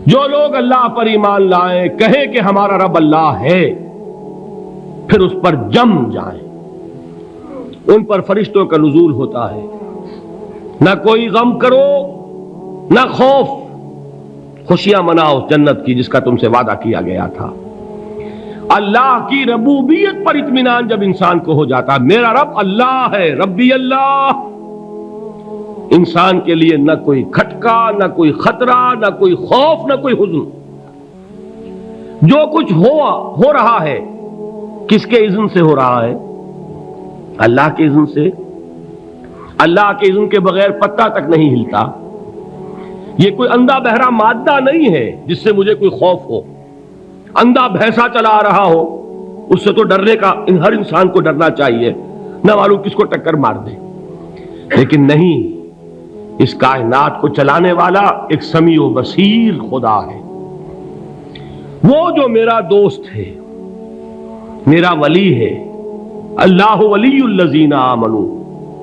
جو لوگ اللہ پر ایمان لائیں، کہیں کہ ہمارا رب اللہ ہے، پھر اس پر جم جائیں، ان پر فرشتوں کا نزول ہوتا ہے، نہ کوئی غم کرو نہ خوف، خوشیاں مناؤ جنت کی جس کا تم سے وعدہ کیا گیا تھا۔ اللہ کی ربوبیت پر اطمینان جب انسان کو ہو جاتا، میرا رب اللہ ہے، ربی اللہ، انسان کے لیے نہ کوئی کھٹکا، نہ کوئی خطرہ، نہ کوئی خوف، نہ کوئی حزن۔ جو کچھ ہو رہا ہے کس کے اذن سے ہو رہا ہے؟ اللہ کے اذن سے۔ اللہ کے اذن کے بغیر پتہ تک نہیں ہلتا۔ یہ کوئی اندھا بہرا مادہ نہیں ہے جس سے مجھے کوئی خوف ہو۔ اندھا بھینسا چلا آ رہا ہو، اس سے تو ڈرنے کا ہر انسان کو ڈرنا چاہیے، نہ معلوم کس کو ٹکر مار دے۔ لیکن نہیں، اس کائنات کو چلانے والا ایک سمیع و بصیر خدا ہے، وہ جو میرا دوست ہے، میرا ولی ہے۔ اللہ ولی الذین آمنوا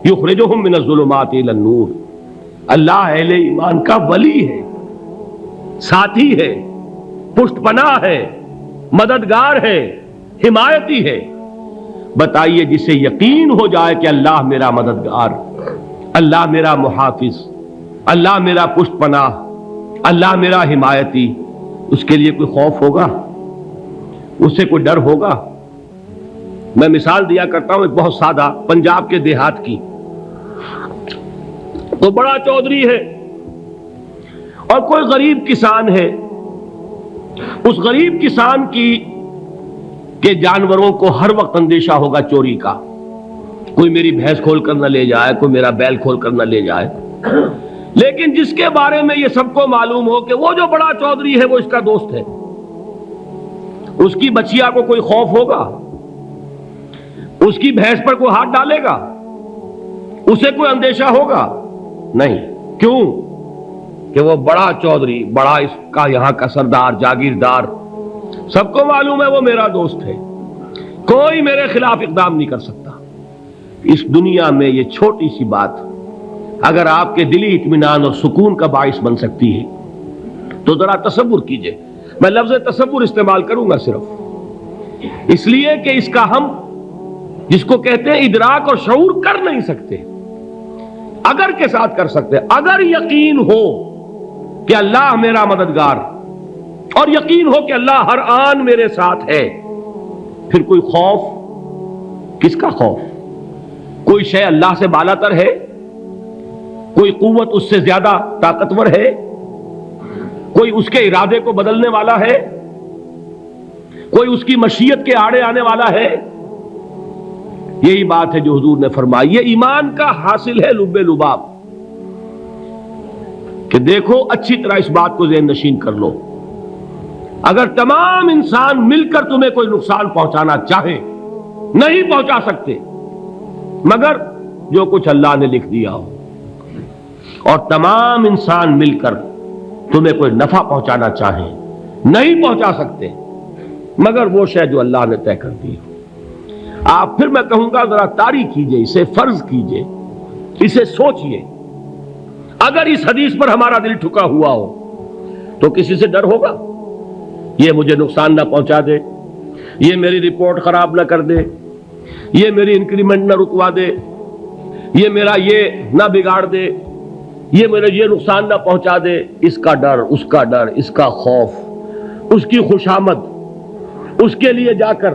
یخرجہم من الظلمات الی النور۔ اللہ اہل ایمان کا ولی ہے، ساتھی ہے، پشت پناہ ہے، مددگار ہے، حمایتی ہے۔ بتائیے جسے یقین ہو جائے کہ اللہ میرا مددگار، اللہ میرا محافظ، اللہ میرا پشت پناہ، اللہ میرا حمایتی، اس کے لیے کوئی خوف ہوگا؟ اس سے کوئی ڈر ہوگا؟ میں مثال دیا کرتا ہوں ایک بہت سادہ، پنجاب کے دیہات کی۔ تو بڑا چودھری ہے اور کوئی غریب کسان ہے۔ اس غریب کسان کے جانوروں کو ہر وقت اندیشہ ہوگا چوری کا، کوئی میری بھینس کھول کر نہ لے جائے، کوئی میرا بیل کھول کر نہ لے جائے۔ لیکن جس کے بارے میں یہ سب کو معلوم ہو کہ وہ جو بڑا چودھری ہے وہ اس کا دوست ہے، اس کی بچیا کو کوئی خوف ہوگا؟ اس کی بھینس پر کوئی ہاتھ ڈالے گا؟ اسے کوئی اندیشہ ہوگا؟ نہیں۔ کیوں؟ کہ وہ بڑا چودھری، بڑا اس کا یہاں کا سردار، جاگیردار، سب کو معلوم ہے وہ میرا دوست ہے، کوئی میرے خلاف اقدام نہیں کر سکتا۔ اس دنیا میں یہ چھوٹی سی بات اگر آپ کے دلی اطمینان اور سکون کا باعث بن سکتی ہے تو ذرا تصور کیجئے۔ میں لفظ تصور استعمال کروں گا صرف اس لیے کہ اس کا ہم جس کو کہتے ہیں ادراک اور شعور کر نہیں سکتے، اگر کے ساتھ کر سکتے۔ اگر یقین ہو کہ اللہ میرا مددگار اور یقین ہو کہ اللہ ہر آن میرے ساتھ ہے، پھر کوئی خوف؟ کس کا خوف؟ کوئی شے اللہ سے بالاتر ہے؟ کوئی قوت اس سے زیادہ طاقتور ہے؟ کوئی اس کے ارادے کو بدلنے والا ہے؟ کوئی اس کی مشیت کے آڑے آنے والا ہے؟ یہی بات ہے جو حضور نے فرمائی۔ یہ ایمان کا حاصل ہے لب لباب، کہ دیکھو اچھی طرح اس بات کو ذہن نشین کر لو، اگر تمام انسان مل کر تمہیں کوئی نقصان پہنچانا چاہے نہیں پہنچا سکتے، مگر جو کچھ اللہ نے لکھ دیا ہو، اور تمام انسان مل کر تمہیں کوئی نفع پہنچانا چاہیں نہیں پہنچا سکتے، مگر وہ شے جو اللہ نے طے کر دی ہو۔ آپ پھر میں کہوں گا ذرا طاری کیجئے، اسے فرض کیجئے، اسے سوچئے۔ اگر اس حدیث پر ہمارا دل ٹھکا ہوا ہو تو کسی سے ڈر ہوگا؟ یہ مجھے نقصان نہ پہنچا دے، یہ میری رپورٹ خراب نہ کر دے، یہ میری انکریمنٹ نہ رکوا دے، یہ میرا یہ نہ بگاڑ دے، یہ میرا یہ نقصان نہ پہنچا دے۔ اس کا ڈر، اس کا ڈر، اس کا خوف، اس کی خوشامد، اس کے لیے جا کر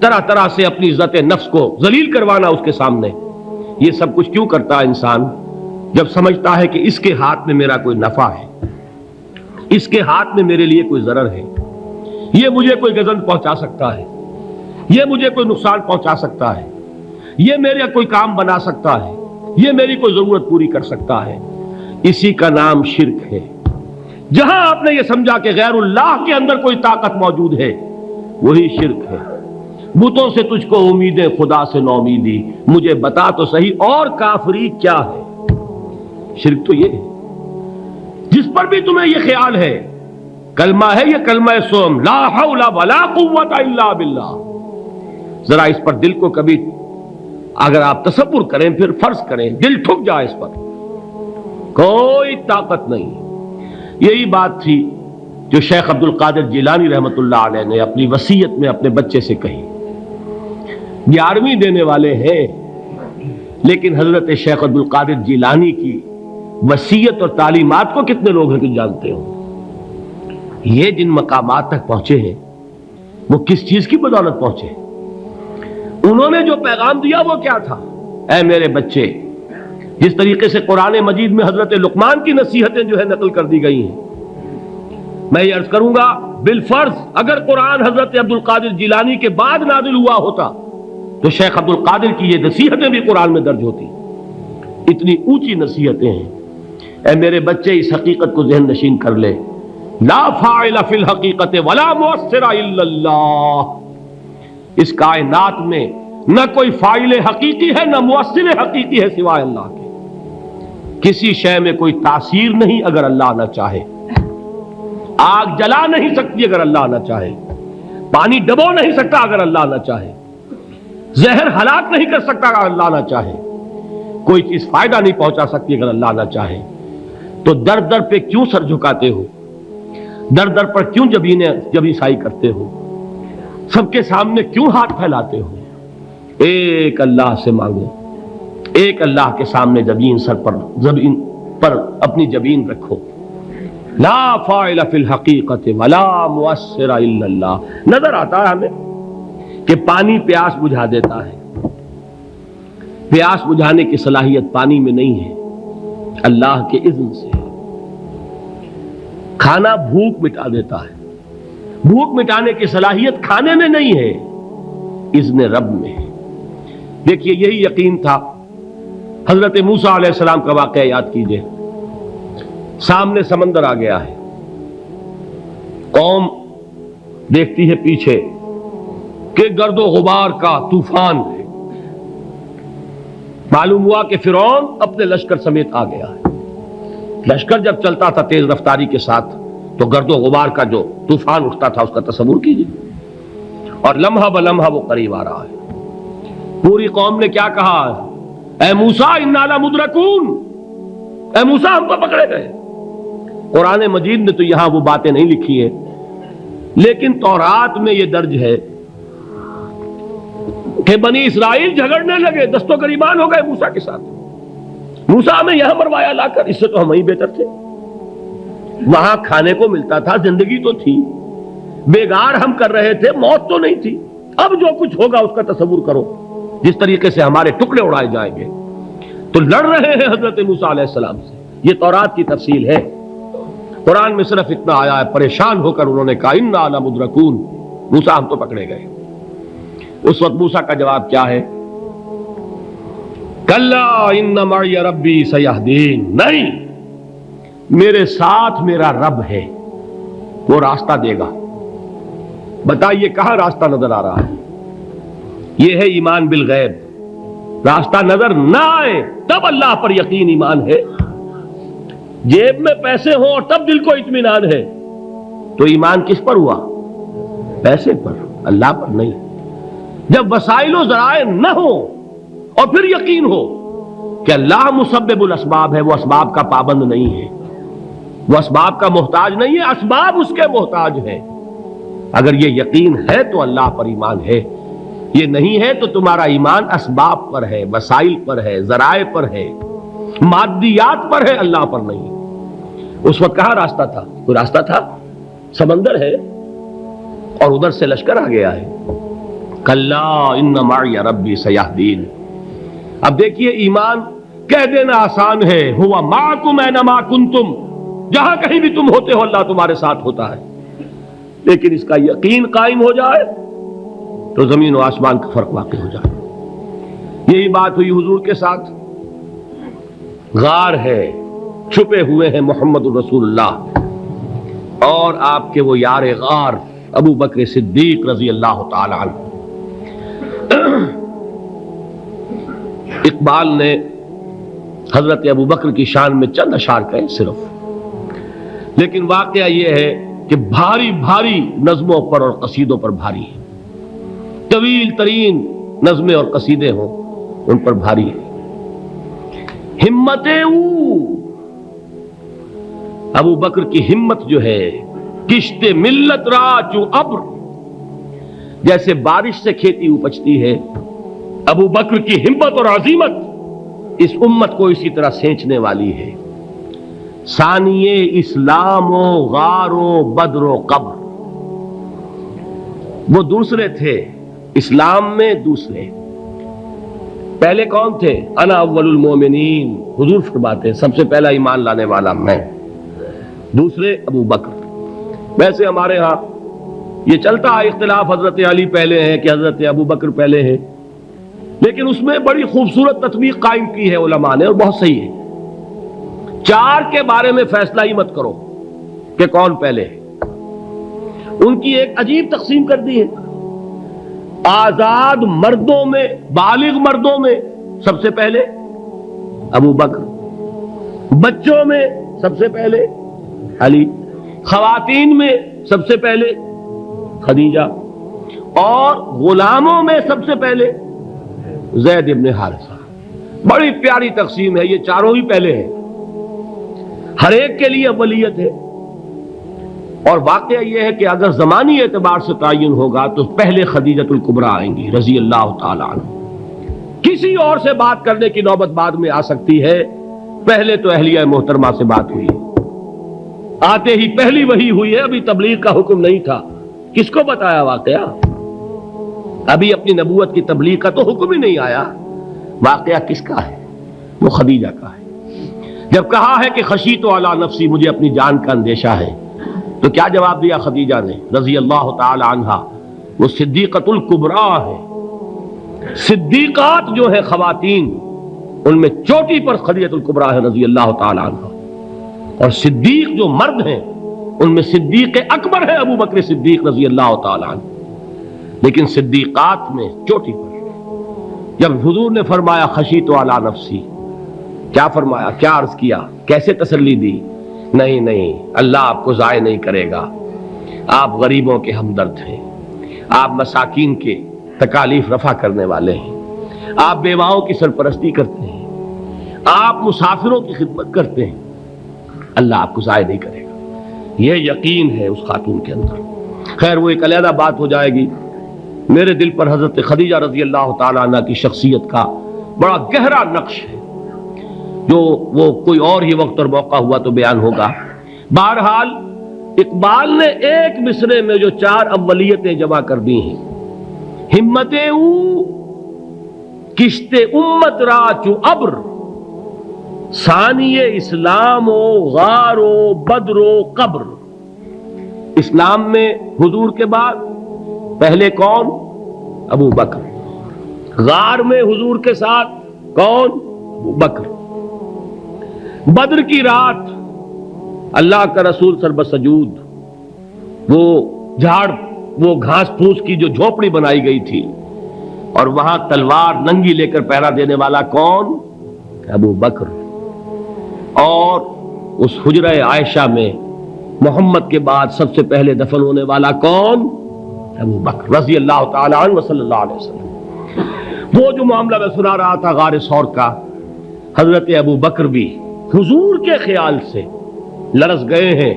طرح طرح سے اپنی عزت نفس کو ذلیل کروانا اس کے سامنے، یہ سب کچھ کیوں کرتا ہے انسان؟ جب سمجھتا ہے کہ اس کے ہاتھ میں میرا کوئی نفع ہے، اس کے ہاتھ میں میرے لیے کوئی ضرر ہے، یہ مجھے کوئی گزن پہنچا سکتا ہے، یہ مجھے کوئی نقصان پہنچا سکتا ہے، یہ میرا کوئی کام بنا سکتا ہے، یہ میری کوئی ضرورت پوری کر سکتا ہے، اسی کا نام شرک ہے۔ جہاں آپ نے یہ سمجھا کہ غیر اللہ کے اندر کوئی طاقت موجود ہے، وہی شرک ہے۔ بتوں سے تجھ کو امیدیں، خدا سے نومیدی، مجھے بتا تو صحیح اور کافری کیا ہے؟ شرک تو یہ ہے۔ جس پر بھی تمہیں یہ خیال ہے، کلمہ ہے یہ کلمہ سوم، لا حول ولا قوت الا باللہ، ذرا اس پر دل کو کبھی اگر آپ تصور کریں، پھر فرض کریں، دل ٹھک جائے اس پر، کوئی طاقت نہیں۔ یہی بات تھی جو شیخ عبد القادر جیلانی رحمۃ اللہ علیہ نے اپنی وصیت میں اپنے بچے سے کہی. 11ویں دینے والے ہیں، لیکن حضرت شیخ عبد القادر جیلانی کی وصیت اور تعلیمات کو کتنے لوگ ہیں کہ جانتے ہو؟ یہ جن مقامات تک پہنچے ہیں وہ کس چیز کی بدولت پہنچے؟ انہوں نے جو پیغام دیا وہ کیا تھا؟ اے میرے بچے، جس طریقے سے قرآن مجید میں حضرت لقمان کی نصیحتیں جو ہے نقل کر دی گئی ہیں، میں یہ عرض کروں گا بالفرض اگر قرآن حضرت عبد القادر جیلانی کے بعد نازل ہوا ہوتا تو شیخ عبد القادر کی یہ نصیحتیں بھی قرآن میں درج ہوتی. اتنی اونچی نصیحتیں ہیں. اے میرے بچے، اس حقیقت کو ذہن نشین کر لے، لا فاعل فی الحقیقت ولا مؤثر الا اللہ. اس کائنات میں نہ کوئی فاعل حقیقی ہے نہ مؤثر حقیقی ہے سوائے اللہ کے. کسی شے میں کوئی تاثیر نہیں اگر اللہ نہ چاہے. آگ جلا نہیں سکتی اگر اللہ نہ چاہے. پانی ڈبو نہیں سکتا اگر اللہ نہ چاہے. زہر ہلاک نہیں کر سکتا اگر اللہ نہ چاہے. کوئی چیز فائدہ نہیں پہنچا سکتی اگر اللہ نہ چاہے. تو در در پہ کیوں سر جھکاتے ہو؟ در در پر کیوں جبیں سائی کرتے ہو؟ سب کے سامنے کیوں ہاتھ پھیلاتے ہو؟ ایک اللہ سے مانگو. ایک اللہ کے سامنے زمین پر اپنی جبین رکھو. لا فاعل فی الحقیقت ولا مؤثر الا اللہ. نظر آتا ہے ہمیں کہ پانی پیاس بجھا دیتا ہے. پیاس بجھانے کی صلاحیت پانی میں نہیں ہے، اللہ کے اذن سے. کھانا بھوک مٹا دیتا ہے. بھوک مٹانے کی صلاحیت کھانے میں نہیں ہے، اذن رب میں ہے. دیکھیے یہی یقین تھا. حضرت موسیٰ علیہ السلام کا واقعہ یاد کیجئے. سامنے سمندر آ گیا ہے، قوم دیکھتی ہے پیچھے کہ گرد و غبار کا طوفان ہے. معلوم ہوا کہ فرعون اپنے لشکر سمیت آ گیا ہے. لشکر جب چلتا تھا تیز رفتاری کے ساتھ تو گرد و غبار کا جو طوفان اٹھتا تھا اس کا تصور کیجیے. اور لمحہ بلمحہ وہ قریب آ رہا ہے. پوری قوم نے کیا کہا؟ اے موسیٰ انا لمدرکون. اے موسیٰ ہم تو پکڑے گئے. قرآن مجید نے تو یہاں وہ باتیں نہیں لکھی ہیں، لیکن تورات میں یہ درج ہے کہ بنی اسرائیل جھگڑنے لگے، دست و گریبان ہو گئے موسیٰ کے ساتھ. موسیٰ ہمیں یہاں مروایا لا کر، اس سے تو ہم ہی بہتر تھے. وہاں کھانے کو ملتا تھا، زندگی تو تھی، بیگار ہم کر رہے تھے، موت تو نہیں تھی. اب جو کچھ ہوگا اس کا تصور کرو، جس طریقے سے ہمارے ٹکڑے اڑائے جائیں گے. تو لڑ رہے ہیں حضرت موسیٰ علیہ السلام سے. یہ تورات کی تفصیل ہے. قرآن میں صرف اتنا آیا ہے، پریشان ہو کر انہوں نے کہا انا لمدرکون. موسیٰ ہم تو پکڑے گئے. اس وقت موسیٰ کا جواب کیا ہے؟ کلا ان معی ربی سیہدین. نہیں، میرے ساتھ میرا رب ہے، وہ راستہ دے گا. بتائیے کہاں راستہ نظر آ رہا ہے؟ یہ ہے ایمان بالغیب. راستہ نظر نہ آئے تب اللہ پر یقین ایمان ہے. جیب میں پیسے ہوں اور تب دل کو اطمینان ہے تو ایمان کس پر ہوا؟ پیسے پر، اللہ پر نہیں. جب وسائل و ذرائع نہ ہو اور پھر یقین ہو کہ اللہ مسبب الاسباب ہے، وہ اسباب کا پابند نہیں ہے، وہ اسباب کا محتاج نہیں ہے، اسباب اس کے محتاج ہے. اگر یہ یقین ہے تو اللہ پر ایمان ہے. یہ نہیں ہے تو تمہارا ایمان اسباب پر ہے، وسائل پر ہے، ذرائع پر ہے، مادیات پر ہے، اللہ پر نہیں. اس وقت کہاں راستہ تھا؟ کوئی راستہ تھا؟ سمندر ہے اور ادھر سے لشکر آ گیا ہے. کلا ان معی ربی سیہدین. اب دیکھیے ایمان کہہ دینا آسان ہے، ہوا معکم اینما کنتم. جہاں کہیں بھی تم ہوتے ہو اللہ تمہارے ساتھ ہوتا ہے. لیکن اس کا یقین قائم ہو جائے تو زمین و آسمان کا فرق واقع ہو جائے. یہی بات ہوئی حضور کے ساتھ. غار ہے، چھپے ہوئے ہیں محمد الرسول اللہ اور آپ کے وہ یار غار ابو بکر صدیق رضی اللہ تعالی عنہ. اقبال نے حضرت ابو بکر کی شان میں چند اشعار کہے صرف، لیکن واقعہ یہ ہے کہ بھاری بھاری نظموں پر اور قصیدوں پر بھاری ہے. طویل ترین نظمیں اور قصیدے ہوں ان پر بھاری ہے. ہمت ابو بکر کی ہمت جو ہے کشت ملت را چو ابر، جیسے بارش سے کھیتی اپجتی ہے، ابو بکر کی ہمت اور عزیمت اس امت کو اسی طرح سینچنے والی ہے۔ ثانیے اسلام و غار و بدر و قبر، وہ دوسرے تھے اسلام میں، دوسرے پہلے کون تھے؟ انا اول المومنین، حضور فرماتے ہیں سب سے پہلا ایمان لانے والا میں، دوسرے ابو بکر۔ ویسے ہمارے ہاں یہ چلتا ہے اختلاف، حضرت علی پہلے ہیں کہ حضرت ابو بکر پہلے ہیں، لیکن اس میں بڑی خوبصورت تطبیق قائم کی ہے علماء نے، اور بہت صحیح ہے۔ چار کے بارے میں فیصلہ ہی مت کرو کہ کون پہلے ہے، ان کی ایک عجیب تقسیم کر دی ہے۔ آزاد مردوں میں، بالغ مردوں میں سب سے پہلے ابو بکر، بچوں میں سب سے پہلے علی، خواتین میں سب سے پہلے خدیجہ، اور غلاموں میں سب سے پہلے زید ابن حارثہ۔ بڑی پیاری تقسیم ہے، یہ چاروں ہی پہلے ہیں، ہر ایک کے لیے اولیت ہے۔ اور واقعہ یہ ہے کہ اگر زمانی اعتبار سے تعین ہوگا تو پہلے خدیجۃ الکبریٰ آئیں گی رضی اللہ تعالی عنہ، کسی اور سے بات کرنے کی نوبت بعد میں آ سکتی ہے، پہلے تو اہلیہ محترمہ سے بات ہوئی ہے، آتے ہی پہلی وحی ہوئی ہے، ابھی تبلیغ کا حکم نہیں تھا۔ کس کو بتایا واقعہ؟ ابھی اپنی نبوت کی تبلیغ کا تو حکم ہی نہیں آیا، واقعہ کس کا ہے؟ وہ خدیجہ کا ہے۔ جب کہا ہے کہ خشیت علی نفسی، مجھے اپنی جان کا اندیشہ ہے، تو کیا جواب دیا خدیجہ نے رضی اللہ تعالی عنہا؟ وہ صدیقۃ الکبریٰ ہے، صدیقات جو ہے خواتین ان میں چوٹی پر خدیجۃ الکبریٰ ہے رضی اللہ تعالی عنہا، اور صدیق جو مرد ہیں ان میں صدیق اکبر ہے ابو بکر صدیق رضی اللہ تعالی عنہ، لیکن صدیقات میں چوٹی پر۔ جب حضور نے فرمایا خشیت علی نفسی، کیا فرمایا؟ کیا عرض کیا؟ کیسے تسلی دی؟ نہیں نہیں، اللہ آپ کو ضائع نہیں کرے گا، آپ غریبوں کے ہمدرد ہیں، آپ مساکین کے تکالیف رفع کرنے والے ہیں، آپ بیواؤں کی سرپرستی کرتے ہیں، آپ مسافروں کی خدمت کرتے ہیں، اللہ آپ کو ضائع نہیں کرے گا۔ یہ یقین ہے اس خاتون کے اندر۔ خیر وہ ایک علیحدہ بات ہو جائے گی۔ میرے دل پر حضرت خدیجہ رضی اللہ تعالیٰ عنہ کی شخصیت کا بڑا گہرا نقش ہے، جو وہ کوئی اور ہی وقت اور موقع ہوا تو بیان ہوگا۔ بہرحال اقبال نے ایک مصرے میں جو چار اولیتیں جمع کر دی ہیں، ہمت او کشت امت را چو ابر، ثانی اسلام و غار و بدر و قبر۔ اسلام میں حضور کے بعد پہلے کون؟ ابو بکر۔ غار میں حضور کے ساتھ کون؟ ابو بکر۔ بدر کی رات اللہ کا رسول سربسجود وہ جھاڑ، وہ گھاس پھوس کی جو جھوپڑی بنائی گئی تھی، اور وہاں تلوار ننگی لے کر پہرا دینے والا کون؟ ابو بکر۔ اور اس حجرہ عائشہ میں محمد کے بعد سب سے پہلے دفن ہونے والا کون؟ ابو بکر رضی اللہ تعالی عنہ صلی اللہ علیہ وسلم۔ وہ جو معاملہ میں سنا رہا تھا غار ثور کا، حضرت ابو بکر بھی حضور کے خیال سے لرز گئے ہیں۔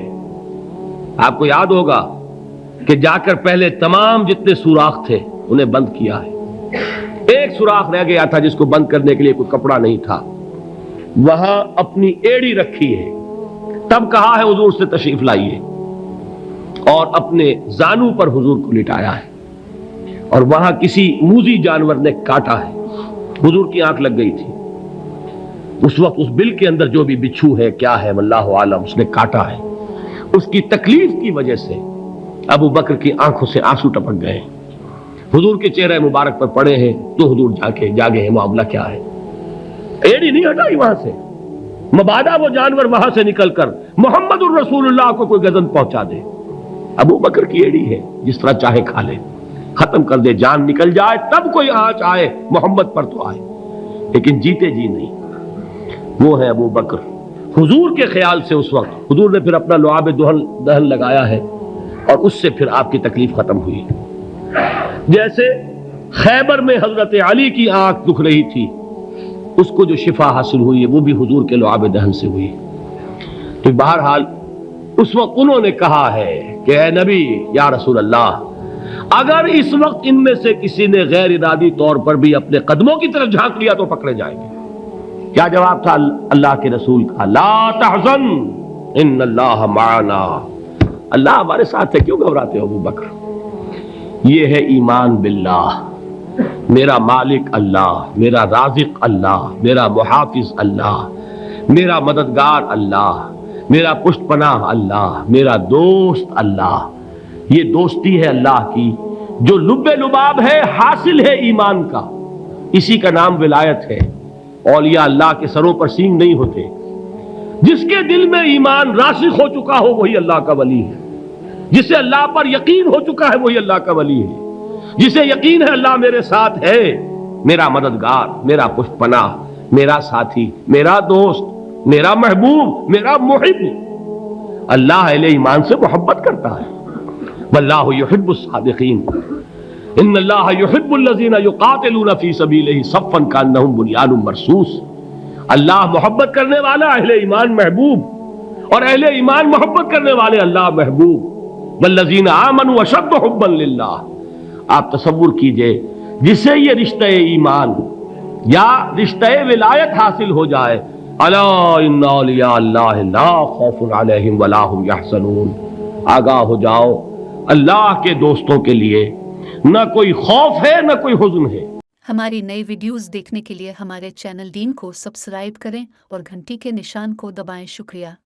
آپ کو یاد ہوگا کہ جا کر پہلے تمام جتنے سوراخ تھے انہیں بند کیا ہے، ایک سوراخ رہ گیا تھا جس کو بند کرنے کے لیے کوئی کپڑا نہیں تھا، وہاں اپنی ایڑی رکھی ہے، تب کہا ہے حضور سے تشریف لائیے، اور اپنے زانو پر حضور کو لٹایا ہے، اور وہاں کسی موذی جانور نے کاٹا ہے، حضور کی آنکھ لگ گئی تھی اس وقت، اس بل کے اندر جو بھی بچھو ہے کیا ہے واللہ عالم، اس نے کاٹا ہے، اس کی تکلیف کی وجہ سے ابو بکر کی آنکھوں سے آنسو ٹپک گئے، حضور کے چہرے مبارک پر پڑے ہیں، تو حضور جاگے ہیں، معاملہ کیا ہے؟ ایڑی نہیں ہٹائی وہاں سے، مبادا وہ جانور وہاں سے نکل کر محمد الرسول اللہ کو کوئی گزن پہنچا دے، ابو بکر کی ایڑی ہے، جس طرح چاہے کھا لے، ختم کر دے، جان نکل جائے تب کوئی آنچ آئے، محمد پر تو آئے، لیکن جیتے جی نہیں۔ وہ ہے ابو بکر حضور کے خیال سے۔ اس وقت حضور نے پھر اپنا لعاب دہن لگایا ہے، اور اس سے پھر آپ کی تکلیف ختم ہوئی۔ جیسے خیبر میں حضرت علی کی آنکھ دکھ رہی تھی، اس کو جو شفا حاصل ہوئی ہے وہ بھی حضور کے لعاب دہن سے ہوئی۔ تو بہرحال اس وقت انہوں نے کہا ہے کہ اے نبی یا رسول اللہ، اگر اس وقت ان میں سے کسی نے غیر ارادی طور پر بھی اپنے قدموں کی طرف جھانک لیا تو پکڑے جائیں گے۔ کیا جواب تھا اللہ کے رسول کا؟ لا تحزن ان اللہ معنا، اللہ ہمارے ساتھ ہے، کیوں گھبراتے ہو ابو بکر؟ یہ ہے ایمان باللہ، میرا مالک اللہ، میرا رازق اللہ، میرا محافظ اللہ، میرا مددگار اللہ، میرا پشت پناہ اللہ، میرا دوست اللہ۔ یہ دوستی ہے اللہ کی جو لب لباب ہے، حاصل ہے ایمان کا، اسی کا نام ولایت ہے۔ اولیاء اللہ کے سروں پر سینگ نہیں ہوتے، جس کے دل میں ایمان راسخ ہو چکا ہو وہی اللہ کا ولی ہے، جسے اللہ پر یقین ہو چکا ہے وہی اللہ کا ولی ہے، جسے یقین ہے اللہ میرے ساتھ ہے، میرا مددگار، میرا پشت پناہ، میرا ساتھی، میرا دوست، میرا محبوب، میرا محب۔ اللہ اہل ایمان سے محبت کرتا ہے۔ واللہ یحب الصادقین، ان اللہ یحب الذین یقاتلون فی سبیلہ صفا کانہم بنیان مرصوص۔ اللہ محبت کرنے والا، اہل ایمان محبوب، اور اہل ایمان محبت کرنے والے اللہ محبوب۔ والذین آمنوا اشد حبا للہ۔ آپ تصور کیجئے جسے یہ رشتہ ایمان یا رشتہ ولایت حاصل ہو جائے، الا ان اولیاء اللہ لا خوف علیہم ولا هم یحزنون، آگاہ ہو جاؤ، اللہ کے دوستوں کے لیے نہ کوئی خوف ہے نہ کوئی حزن ہے۔ ہماری نئی ویڈیوز دیکھنے کے لیے ہمارے چینل دین کو سبسکرائب کریں اور گھنٹی کے نشان کو دبائیں۔ شکریہ۔